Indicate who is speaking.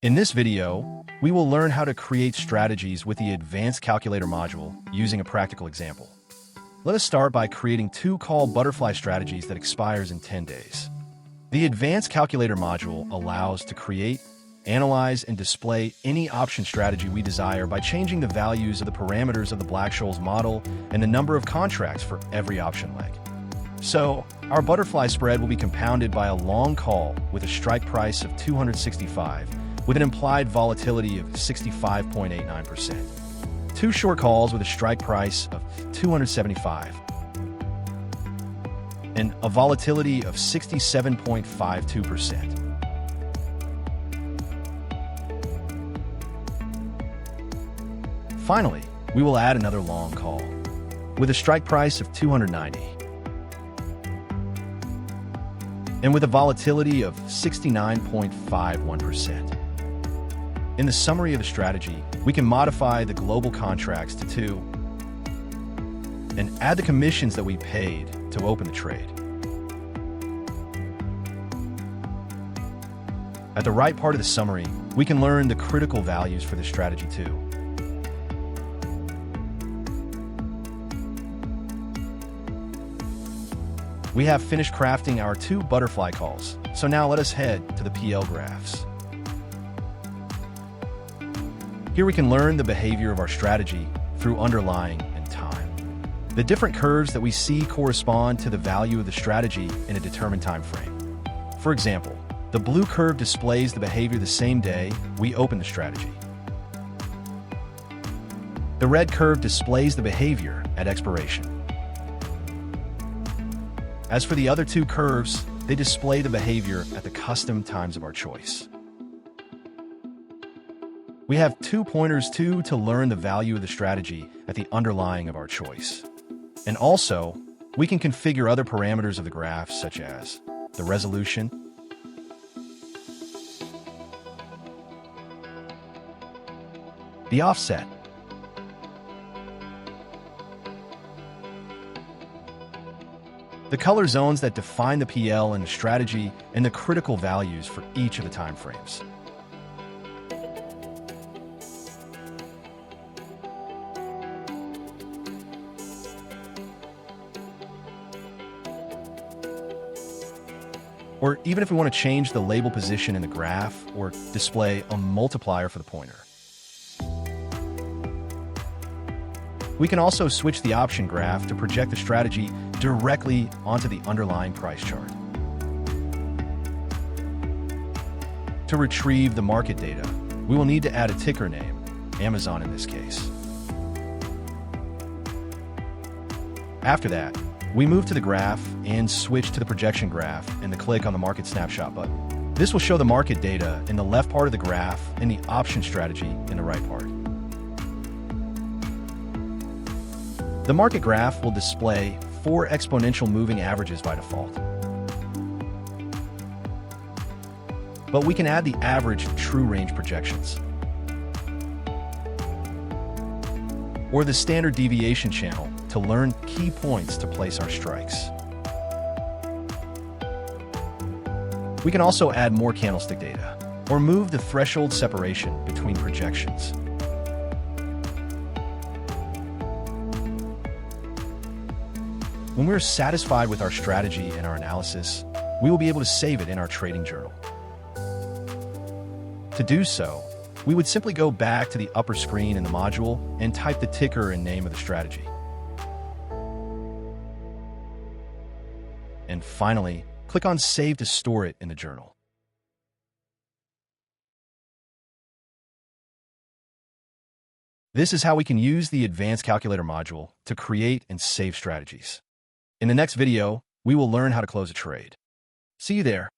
Speaker 1: In this video, we will learn how to create strategies with the Advanced Calculator module using a practical example. Let us start by creating two call butterfly strategies that expires in 10 days. The Advanced Calculator module allows to create, analyze, and display any option strategy we desire by changing the values of the parameters of the Black-Scholes model and the number of contracts for every option leg. So, our butterfly spread will be compounded by a long call with a strike price of 265 with an implied volatility of 65.89%. Two short calls with a strike price of 275 and a volatility of 67.52%. Finally, we will add another long call with a strike price of 290 and with a volatility of 69.51%. In the summary of the strategy, we can modify the global contracts to 2 and add the commissions that we paid to open the trade. At the right part of the summary, we can learn the critical values for this strategy too. We have finished crafting our two butterfly calls, so now let us head to the PL graphs. Here we can learn the behavior of our strategy through underlying and time. The different curves that we see correspond to the value of the strategy in a determined time frame. For example, the blue curve displays the behavior the same day we open the strategy. The red curve displays the behavior at expiration. As for the other two curves, they display the behavior at the custom times of our choice. We have 2 pointers too to learn the value of the strategy at the underlying of our choice. And also, we can configure other parameters of the graph such as the resolution, the offset, the color zones that define the PL and the strategy, and the critical values for each of the time frames. Or even if we want to change the label position in the graph or display a multiplier for the pointer. We can also switch the option graph to project the strategy directly onto the underlying price chart. To retrieve the market data, we will need to add a ticker name, Amazon in this case. After that, we move to the graph and switch to the projection graph and click on the market snapshot button. This will show the market data in the left part of the graph and the option strategy in the right part. The market graph will display 4 exponential moving averages by default. But we can add the average true range projections or the standard deviation channel to learn key points to place our strikes. We can also add more candlestick data or move the threshold separation between projections. When we're satisfied with our strategy and our analysis, we will be able to save it in our trading journal. To do so, we would simply go back to the upper screen in the module and type the ticker and name of the strategy. And finally, click on Save to store it in the journal. This is how we can use the Advanced Calculator module to create and save strategies. In the next video, we will learn how to close a trade. See you there.